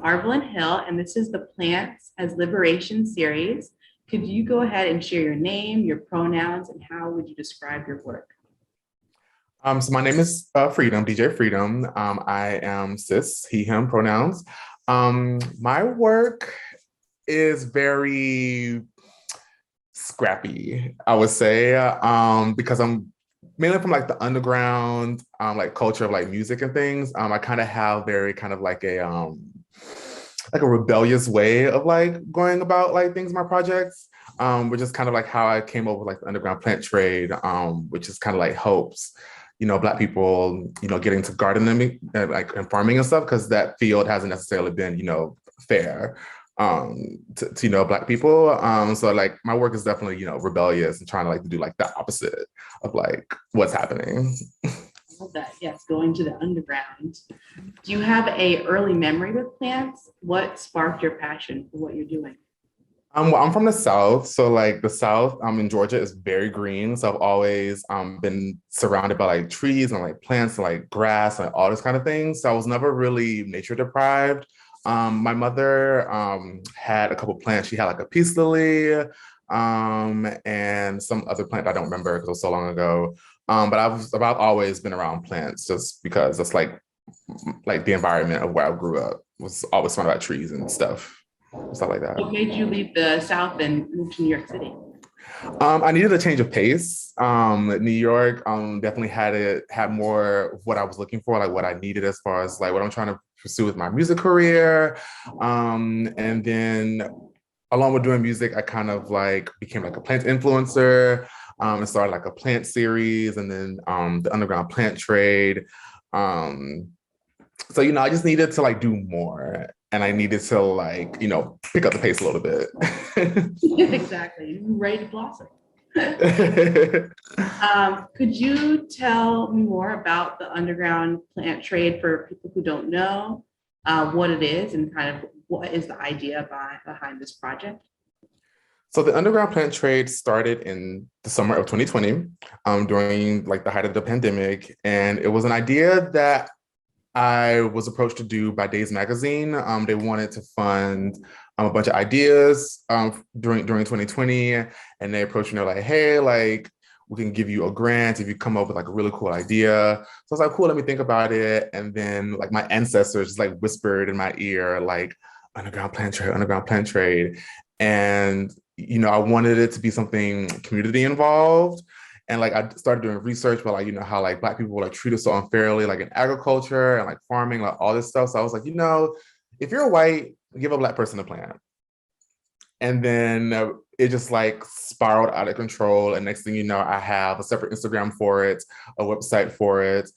Arvelyn Hill, and this is the Plants as Liberation series. Could you go ahead and share your name, your pronouns, and how would you describe your work? So my name is Freedem, DJ Freedem. I am cis, he, him pronouns. My work is very scrappy, I would say, because I'm mainly from like the underground, like culture of like music and things. I kind of have very kind of like a rebellious way of like going about like things in my projects, which is kind of like how I came over like the underground plant trade, which is kind of like helps Black people, getting to gardening like and farming and stuff, because that field hasn't necessarily been, fair to Black people. So like my work is definitely, rebellious and trying to like do like the opposite of like what's happening. I love that. Yes, going to the underground. Do you have a early memory with plants? What sparked your passion for what you're doing? Well, I'm from the South, so like the South in Georgia is very green. So I've always been surrounded by like trees and like plants and like grass and all this kind of things. So I was never really nature deprived. My mother had a couple plants. She had like a peace lily and some other plant I don't remember because it was so long ago. But I've always been around plants just because it's like the environment of where I grew up was always fun about trees and stuff like that. What made you leave the South and move to New York City? I needed a change of pace. New York definitely had more of what I was looking for, like what I needed as far as like what I'm trying to pursue with my music career. And then along with doing music, I kind of like became like a plant influencer and started like a plant series and then the underground plant trade. So, I just needed to like do more and I needed to like, pick up the pace a little bit. Exactly. Ready to blossom. Could you tell me more about the underground plant trade for people who don't know what it is and kind of what is the idea behind this project? So the underground plant trade started in the summer of 2020 during like the height of the pandemic. And it was an idea that I was approached to do by Days Magazine. They wanted to fund a bunch of ideas during 2020, and they approached me. They're like, "Hey, like we can give you a grant if you come up with like a really cool idea." So I was like, "Cool, let me think about it." And then like my ancestors just like whispered in my ear, like underground plant trade, and I wanted it to be something community involved. And like I started doing research about like, how like Black people were like treated so unfairly, like in agriculture and like farming, like all this stuff. So I was like, if you're white, give a Black person a plant. And then it just like spiraled out of control. And next thing you know, I have a separate Instagram for it, a website for it.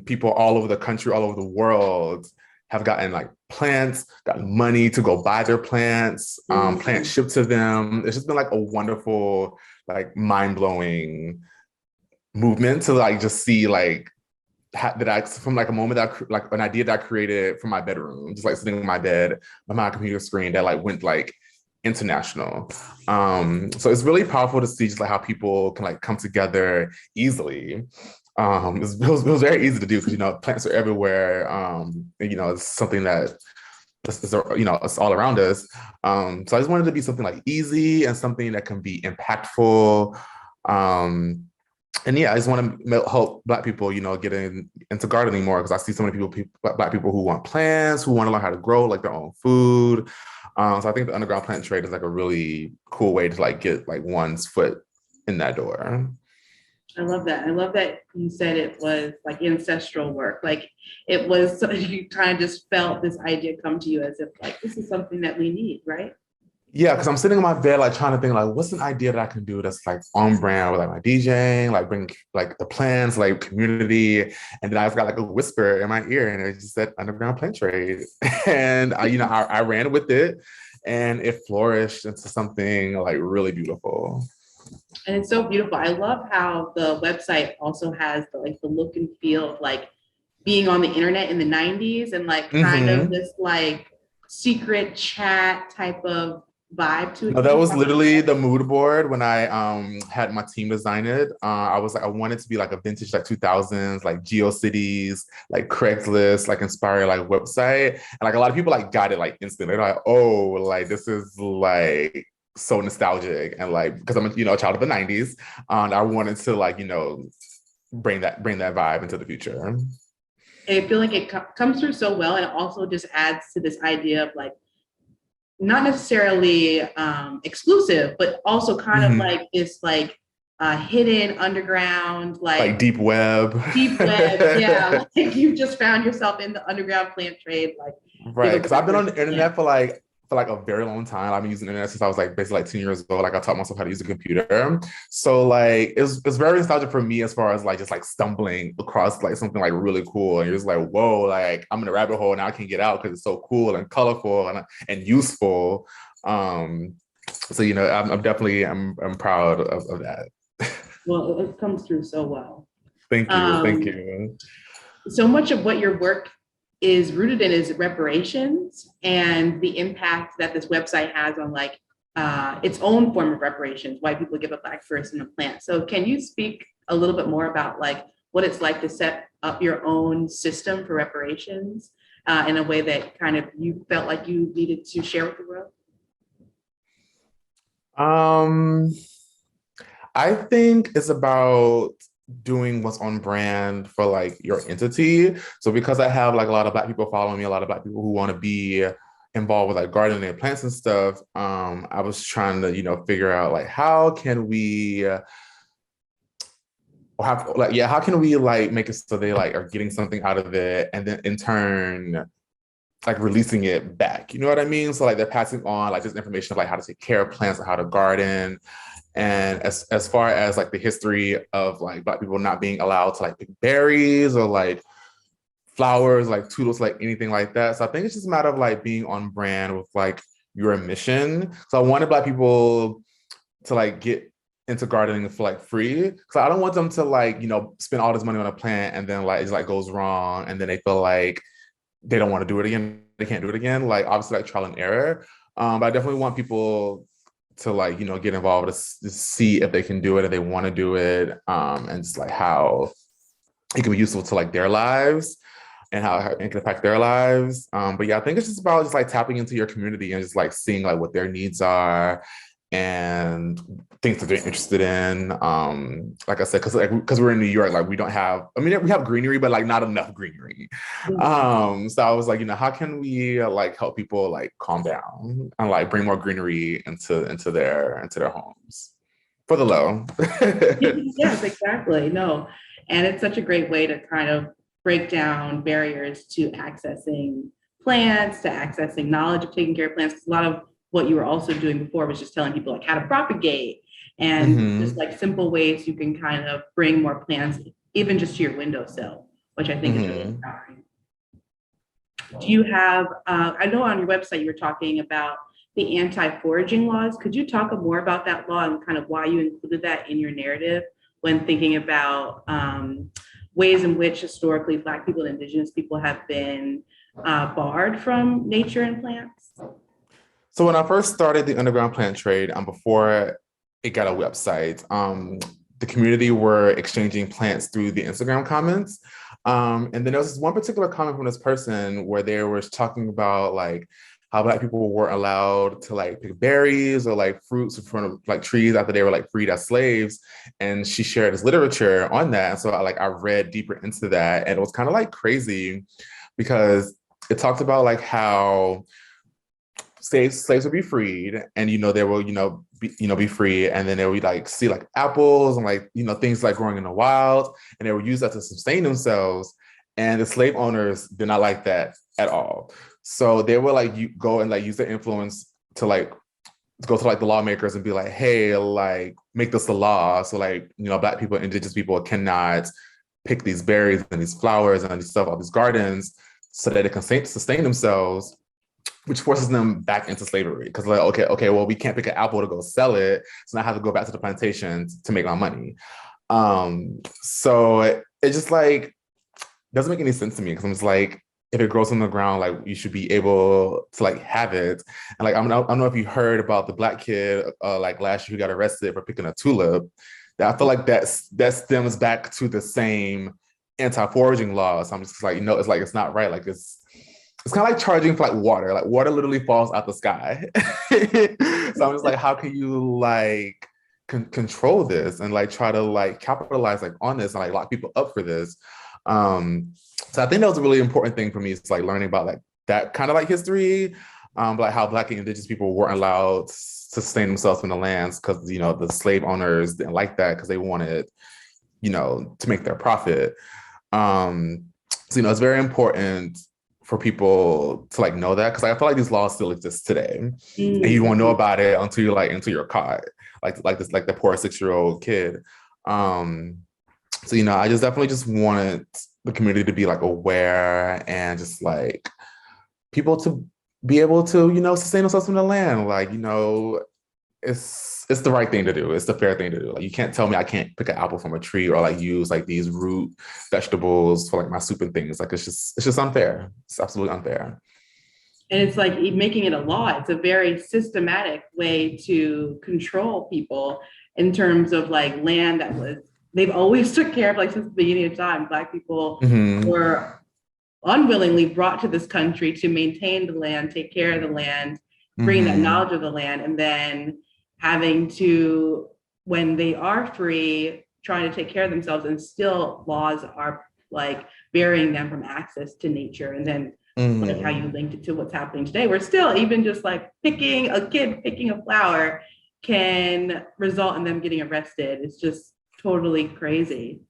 People all over the country, all over the world have gotten like plants, gotten money to go buy their plants, plants shipped to them. It's just been like a wonderful, like mind-blowing movement to like just see like that I from like a moment that like an idea that I created from my bedroom, just like sitting on my bed on my computer screen that like went like international. So it's really powerful to see just like how people can like come together easily. It was very easy to do because plants are everywhere. And, it's something that it's all around us. So I just wanted to be something like easy and something that can be impactful. And yeah, I just want to help Black people, get into gardening more because I see so many Black people who want plants, who want to learn how to grow like their own food. So I think the underground plant trade is like a really cool way to like get like one's foot in that door. I love that. I love that you said it was like ancestral work. Like it was, you kind of just felt this idea come to you as if like, this is something that we need, right? Yeah, because I'm sitting in my bed, like trying to think like, what's an idea that I can do that's like on brand with like my DJing, like bring like the plants, like community. And then I've got like a whisper in my ear and it just said underground plant trade. And I ran with it and it flourished into something like really beautiful. And it's so beautiful. I love how the website also has the look and feel of like being on the internet in the 90s and like kind of this like secret chat type of vibe to it? No, that was literally the mood board when I had my team design it. I was like, I wanted to be like a vintage like 2000s, like GeoCities, like Craigslist, like inspired like website. And like a lot of people like got it like instantly. They're like, oh, like this is like so nostalgic. And like because I'm a child of the 90s. And I wanted to like, bring that vibe into the future. I feel like it comes through so well, and it also just adds to this idea of like not necessarily exclusive, but also kind of like this like hidden underground, like like deep web. deep web. Yeah, like you just found yourself in the underground plant trade. Like Right, because I've been on the internet for like a very long time. I've been using the internet since I was like basically like 10 years old. Like I taught myself how to use a computer. So like it's very nostalgic for me as far as like just like stumbling across like something like really cool. And you're just like, whoa, like I'm in a rabbit hole and I can't get out because it's so cool and colorful and useful. So I'm definitely I'm proud of that. well, it comes through so well. Thank you. Thank you. So much of what your work is rooted in is reparations and the impact that this website has on like its own form of reparations, why people give a Black person a plant. So can you speak a little bit more about like what it's like to set up your own system for reparations in a way that kind of you felt like you needed to share with the world? I think it's about doing what's on brand for like your entity. So because I have like a lot of Black people following me, a lot of Black people who want to be involved with like gardening and plants and stuff, I was trying to, figure out like how can we how can we like make it so they like are getting something out of it and then in turn like releasing it back. You know what I mean? So like they're passing on like this information of like how to take care of plants or how to garden. And as far as like the history of like Black people not being allowed to like pick berries or like flowers, like tulips, like anything like that. So I think it's just a matter of like being on brand with like your mission. So I wanted Black people to like get into gardening for like free. So I don't want them to like, spend all this money on a plant and then like it just like goes wrong and then they feel like they don't want to do it again. They can't do it again. Like obviously like trial and error. But I definitely want people to like, get involved to see if they can do it, if they want to do it, and just like how it can be useful to like their lives and how it can affect their lives. But yeah, I think it's just about just like tapping into your community and just like seeing like what their needs are and things that they're interested in. Like I said, because we're in New York, like we don't have, we have greenery, but like not enough greenery. So I was like, how can we like help people like calm down and like bring more greenery into their homes for the low. Yes, exactly. No, and it's such a great way to kind of break down barriers to accessing plants, to accessing knowledge of taking care of plants. 'Cause a lot of what you were also doing before was just telling people like how to propagate and just like simple ways you can kind of bring more plants, even just to your windowsill, which I think is really empowering. Do you have, I know on your website you were talking about the anti-foraging laws. Could you talk more about that law and kind of why you included that in your narrative when thinking about ways in which historically Black people and Indigenous people have been barred from nature and plants? So when I first started the underground plant trade, before it got a website, the community were exchanging plants through the Instagram comments. And then there was this one particular comment from this person where they were talking about like how Black people weren't allowed to like pick berries or like fruits in front of like trees after they were like freed as slaves. And she shared this literature on that. And so I read deeper into that, and it was kind of like crazy because it talked about like how slaves would be freed, and they will be free, and then they would like see like apples and like things like growing in the wild, and they would use that to sustain themselves. And the slave owners did not like that at all. So they would like go and like use their influence to like go to like the lawmakers and be like, hey, like make this a law. So like Black people, Indigenous people cannot pick these berries and these flowers and these stuff, all these gardens, so that they can sustain themselves, which forces them back into slavery. Because like, okay, well, we can't pick an apple to go sell it, so now I have to go back to the plantations to make my money. So it just like doesn't make any sense to me, because I'm just like, if it grows on the ground, like you should be able to like have it. And like I don't know if you heard about the black kid like last year who got arrested for picking a tulip. That I feel like that stems back to the same anti-foraging laws. So I'm just like, it's like it's not right. Like it's kind of like charging for like water. Like water literally falls out the sky. So I'm just like, how can you like control this and like try to like capitalize like on this and like lock people up for this? So I think that was a really important thing for me. It's like learning about like that kind of like history, like how Black and Indigenous people weren't allowed to sustain themselves in the lands because the slave owners didn't like that because they wanted to make their profit. So it's very important for people to like know that, because I feel like these laws still exist today, and you won't know about it until you're caught, like the poor 6-year-old kid. So I just definitely just wanted the community to be like aware and just like people to be able to sustain themselves from the land. Like it's the right thing to do. It's the fair thing to do. Like you can't tell me I can't pick an apple from a tree or like use like these root vegetables for like my soup and things. Like it's just unfair. It's absolutely unfair. And it's like making it a law. It's a very systematic way to control people in terms of like land they've always took care of, like since the beginning of time. Black people were unwillingly brought to this country to maintain the land, take care of the land, bring that knowledge of the land, and then having to, when they are free, trying to take care of themselves, and still laws are like burying them from access to nature. And then like how you linked it to what's happening today, we're still even just like picking a flower can result in them getting arrested. It's just totally crazy.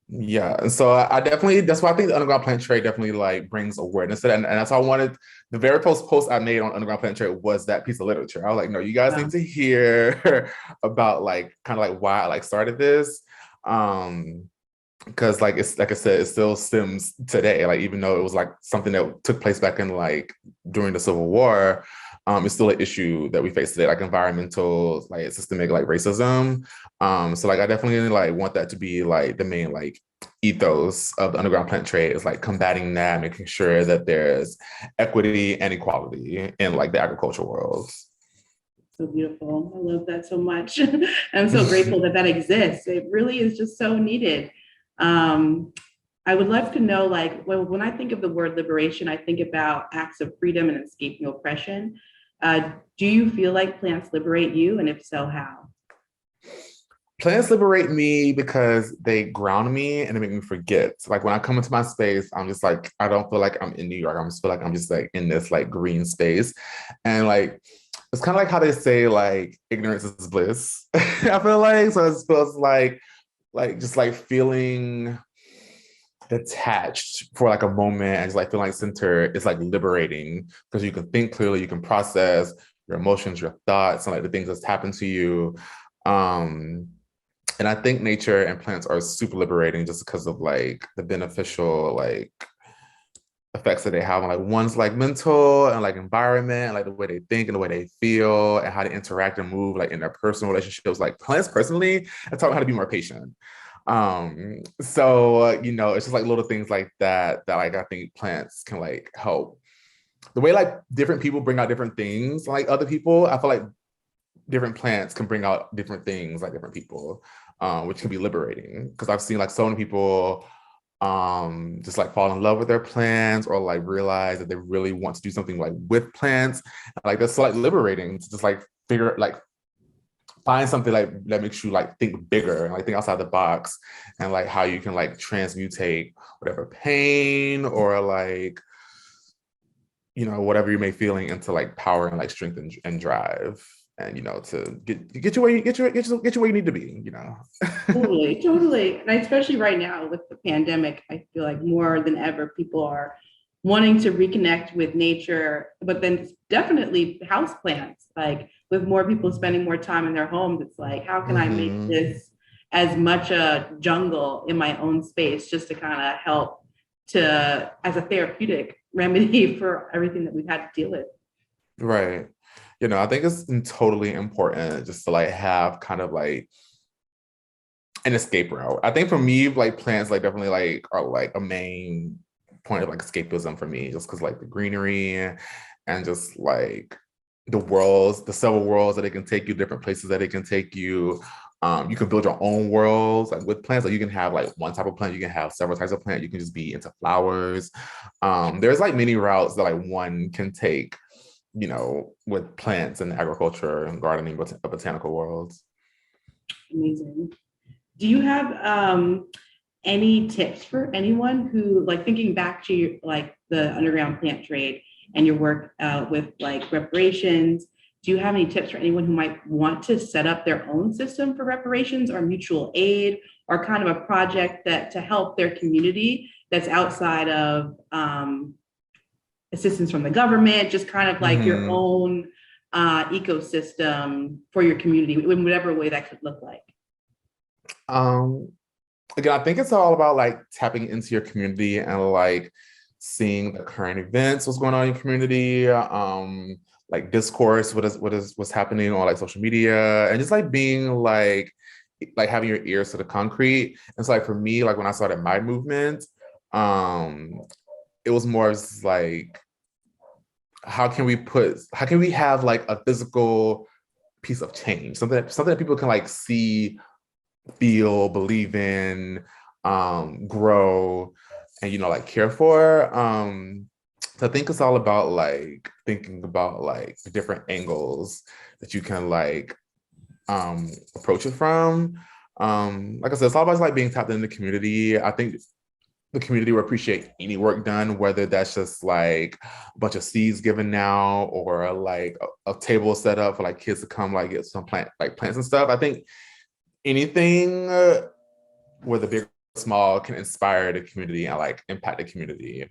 Yeah, and so I definitely, that's why I think the underground plant trade definitely like brings awareness to that, and that's why I wanted the very first post I made on underground plant trade was that piece of literature. I was like, no, you guys need to hear about like kind of like why I like started this, because like it's like I said, it still stems today. Like even though it was like something that took place back in like during the Civil War, it's still an issue that we face today, like environmental, like systemic, like racism. So like I definitely like want that to be like the main like ethos of the underground plant trade, is like combating that, making sure that there's equity and equality in like the agricultural world. So beautiful. I love that so much. I'm so grateful that exists. It really is just so needed. I would love to know, like, when I think of the word liberation, I think about acts of freedom and escaping oppression. Do you feel like plants liberate you? And if so, how? Plants liberate me because they ground me and they make me forget. Like when I come into my space, I'm just like, I don't feel like I'm in New York. I just feel like I'm just like in this like green space. And like, it's kind of like how they say like ignorance is bliss. I feel like, so it feels like just like feeling detached for like a moment and just like feeling like centered. It's like liberating because you can think clearly, you can process your emotions, your thoughts, and like the things that's happened to you. And I think nature and plants are super liberating just because of like the beneficial like effects that they have on like one's like mental and like environment, and like the way they think and the way they feel and how they interact and move like in their personal relationships. Like plants personally, I taught me how to be more patient. So it's just like little things like that like I think plants can like help. The way like different people bring out different things like other people, I feel like different plants can bring out different things like different people, which can be liberating, because I've seen like so many people just like fall in love with their plants or like realize that they really want to do something like with plants. Like that's so like liberating to just like find something like that makes you like think bigger and like think outside the box, and like how you can like transmutate whatever pain or like whatever you may feeling into like power and like strength and drive, and to get you where you need to be. Totally. And especially right now with the pandemic, I feel like more than ever people are wanting to reconnect with nature, but then definitely houseplants. Like with more people spending more time in their homes, it's like, how can I make this as much a jungle in my own space, just to kind of help as a therapeutic remedy for everything that we've had to deal with. Right. I think it's totally important just to like have kind of like an escape route. I think for me, like plants like definitely like are like a main point of like escapism for me, just because like the greenery and just like the worlds, the several worlds that it can take you, different places that it can take you. You can build your own worlds like with plants. Like you can have like one type of plant, you can have several types of plant, you can just be into flowers. There's like many routes that like one can take, you know, with plants and agriculture and gardening, botanical worlds. Amazing. Do you have any tips for anyone who, like, thinking back to your, like the underground plant trade and your work with like reparations? Do you have any tips for anyone who might want to set up their own system for reparations or mutual aid, or kind of a project that to help their community that's outside of assistance from the government, just kind of like your own ecosystem for your community in whatever way that could look like? Again, I think it's all about like tapping into your community and like seeing the current events, what's going on in your community, like discourse, what's happening on like social media, and just like being like having your ears to the concrete. And so like for me, like when I started my movement, it was more like, how can we have like a physical piece of change, something that people can like see, feel, believe in, grow, and, you know, like care for. So I think it's all about like thinking about like the different angles that you can like approach it from. Like I said, it's all about like being tapped in the community. I think the community will appreciate any work done, whether that's just like a bunch of seeds given now, or like a table set up for like kids to come like get some plants and stuff. I think anything whether big or small can inspire the community and like impact the community.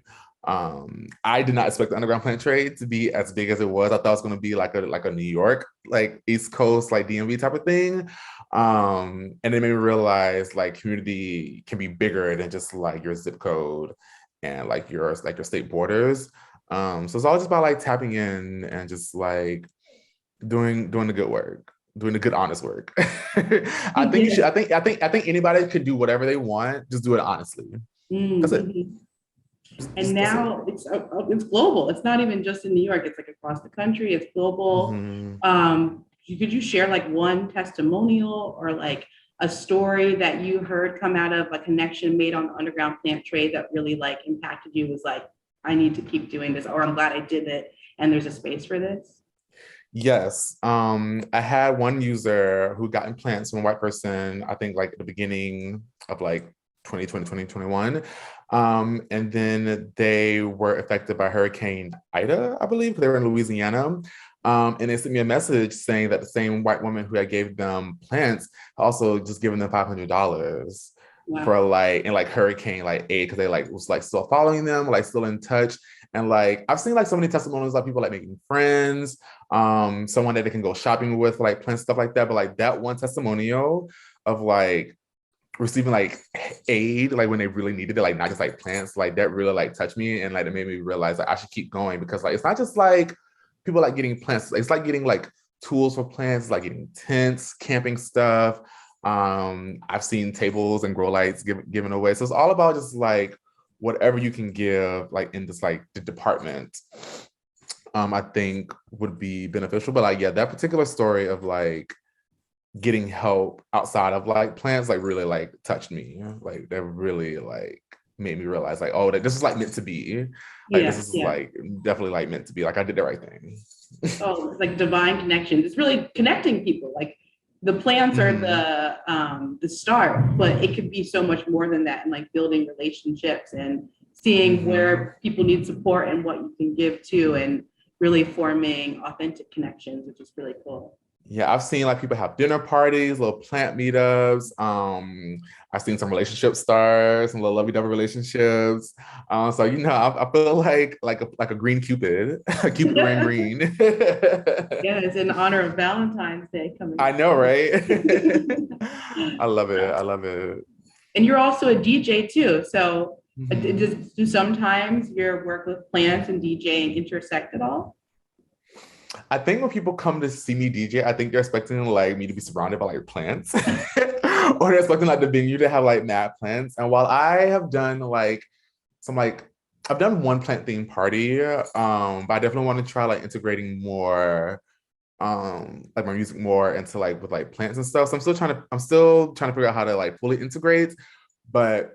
I did not expect the underground plant trade to be as big as it was. I thought it was going to be like a New York, like East Coast, like DMV type of thing. And it made me realize like community can be bigger than just like your zip code and like your state borders. So it's all just about like tapping in and just like doing the good work, doing the good, honest work. I think you should. I think anybody could do whatever they want. Just do it honestly. That's it. And now it's global. It's not even just in New York. It's like across the country. It's global. Could you share like one testimonial or like a story that you heard come out of a connection made on the underground plant trade that really like impacted you? Was like, I need to keep doing this, or I'm glad I did it, and there's a space for this? Yes. I had one user who got implants from a white person, I think like at the beginning of like 2020, 2021. And then they were affected by Hurricane Ida, I believe. They were in Louisiana. And they sent me a message saying that the same white woman who had gave them plants also just given them $500 for like, and like hurricane like aid, because they like was like still following them, like still in touch. And like I've seen like so many testimonials of people like making friends, someone that they can go shopping with, like plants, stuff like that. But like that one testimonial of like receiving like aid, like when they really needed it, like not just like plants, like that really like touched me, and like it made me realize like I should keep going, because like it's not just like people like getting plants, it's like getting like tools for plants, like getting tents, camping stuff. I've seen tables and grow lights given away. So it's all about just like whatever you can give, like in this like the department, I think would be beneficial. But like, yeah, that particular story of like getting help outside of like plants, like really like touched me. Like that really like made me realize like, oh, that this is like meant to be. Like this is like definitely like meant to be. Like I did the right thing. Oh, it's like divine connections. It's really connecting people. Like the plants are the start, but it could be so much more than that, and like building relationships and seeing where people need support and what you can give to, and really forming authentic connections, which is really cool. Yeah, I've seen like people have dinner parties, little plant meetups. I've seen some relationships start, some little lovey-dovey relationships. So you know, I feel like a green Cupid, Cupid ran green. Yeah, it's in honor of Valentine's Day coming. I know, right? I love it. I love it. And you're also a DJ too. So do sometimes your work with plants and DJing intersect at all? I think when people come to see me DJ, I think they're expecting like me to be surrounded by like plants, or they're expecting like the venue to have like mad plants. And while I have done like some like I've done one plant themed party, but I definitely want to try like integrating more like my music more into like with like plants and stuff. So I'm still trying to figure out how to like fully integrate, but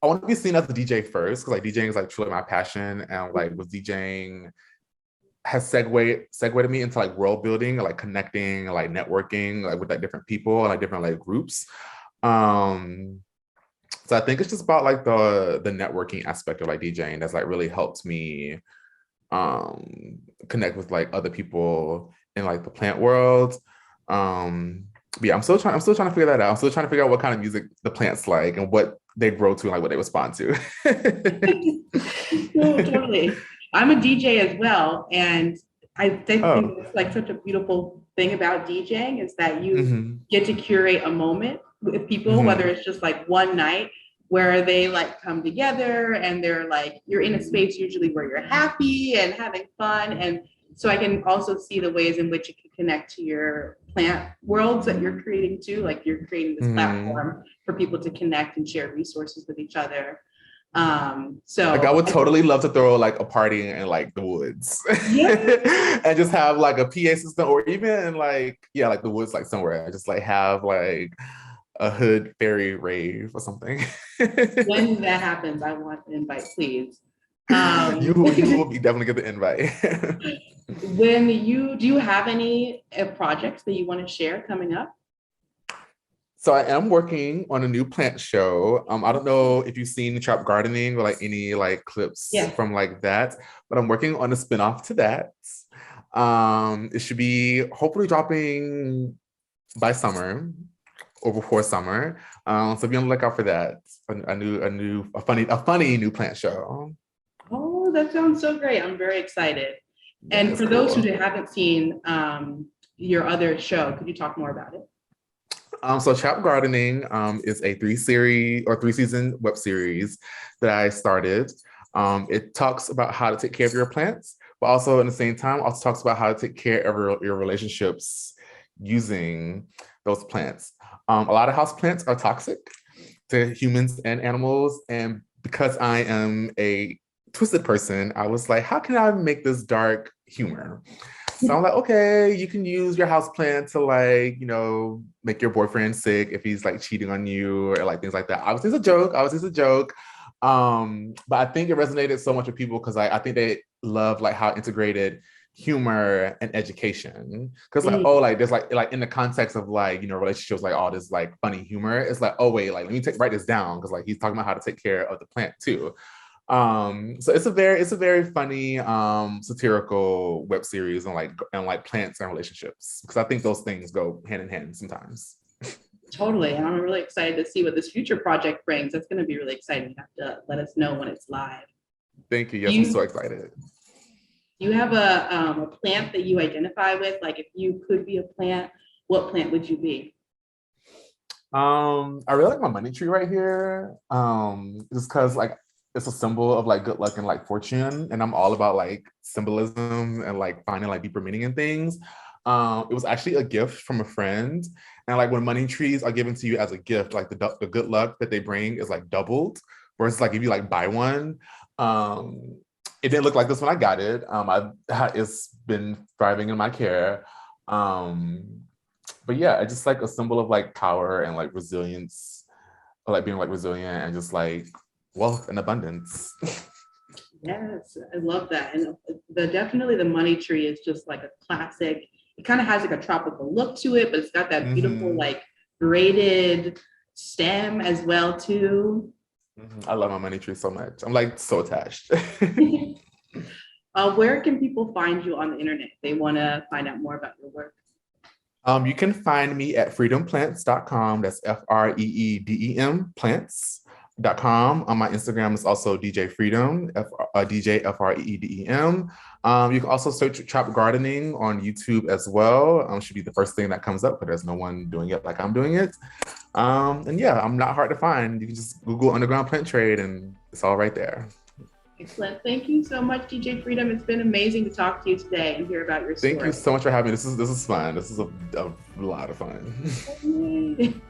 I want to be seen as a DJ first because like DJing is like truly my passion, and like with DJing has segued me into like world building, like connecting, like networking, like with like different people and like different like groups. Um, so I think it's just about like the networking aspect of like DJing that's like really helped me connect with like other people in like the plant world. But yeah, I'm still trying to figure that out. I'm still trying to figure out what kind of music the plants like and what they grow to and like what they respond to. No, totally. I'm a DJ as well, and I think Oh. it's like such a beautiful thing about DJing is that you Hmm. get to curate a moment with people, whether Hmm. it's just like one night where they like come together and they're like, you're in a space usually where you're happy and having fun. And so I can also see the ways in which it can connect to your plant worlds that you're creating too. Like you're creating this Hmm. platform for people to connect and share resources with each other. Like I So would totally love to throw like a party in like the woods yeah, and just have like a PA system or even in like yeah like the woods like somewhere and just like have like a hood fairy rave or something. when that happens, I want an invite, please. You will be definitely get the invite. When you do you have any projects that you want to share coming up? So I am working on a new plant show. I don't know if you've seen Trap Gardening or like any like clips Yes. from like that, but I'm working on a spinoff to that. It should be hopefully dropping by summer or before summer. So be on the lookout for that. A funny new plant show. Oh, that sounds so great. I'm very excited. Yeah, And it's for those who cool. haven't seen your other show, could you talk more about it? So Trap Gardening is a three season web series that I started. It talks about how to take care of your plants, but also in the same time also talks about how to take care of your relationships using those plants. A lot of house plants are toxic to humans and animals, and because I am a twisted person, I was like, how can I make this dark humor? So I'm like, okay, you can use your house plant to like, make your boyfriend sick if he's like cheating on you or like things like that. Obviously, it's a joke. Obviously, it's a joke. But I think it resonated so much with people because I think they love like how integrated humor and education. Because like, oh, Mm, like there's like in the context of like, relationships, like all this like funny humor. It's like, oh wait, like let me write this down because like he's talking about how to take care of the plant too. So it's a very funny satirical web series on like plants and relationships because I think those things go hand in hand sometimes. totally. And I'm really excited to see what this future project brings. That's going to be really exciting. You have to let us know when it's live. Thank you. Do Yes, I'm so you, excited. do you have a plant that you identify with? Like if you could be a plant, what plant would you be? I really like my money tree right here. Just because like it's a symbol of like good luck and like fortune, and I'm all about like symbolism and like finding like deeper meaning in things. It was actually a gift from a friend, and like when money trees are given to you as a gift, like the good luck that they bring is like doubled. Whereas like if you like buy one, um, it didn't look like this when I got it. It's been thriving in my care. Um, but yeah, it's just like a symbol of like power and like resilience, or like being like resilient and just like wealth and abundance. Yes, I love that. And definitely the money tree is just like a classic. It kind of has like a tropical look to it, but it's got that beautiful Hmm. like braided stem as well too. I love my money tree so much. I'm like so attached. Where can people find you on the internet if they want to find out more about your work? You can find me at freedomplants.com. That's FREEDEM plants.com. On my Instagram is also DJ Freedom, DJ FREEDEM. You can also search Trap Gardening on YouTube as well. Should be the first thing that comes up, but there's no one doing it like I'm doing it. And yeah, I'm not hard to find. You can just Google underground plant trade and it's all right there. Excellent. Thank you so much, DJ Freedom. It's been amazing to talk to you today and hear about your Thank you story. so much for having me. This is fun. This is a lot of fun.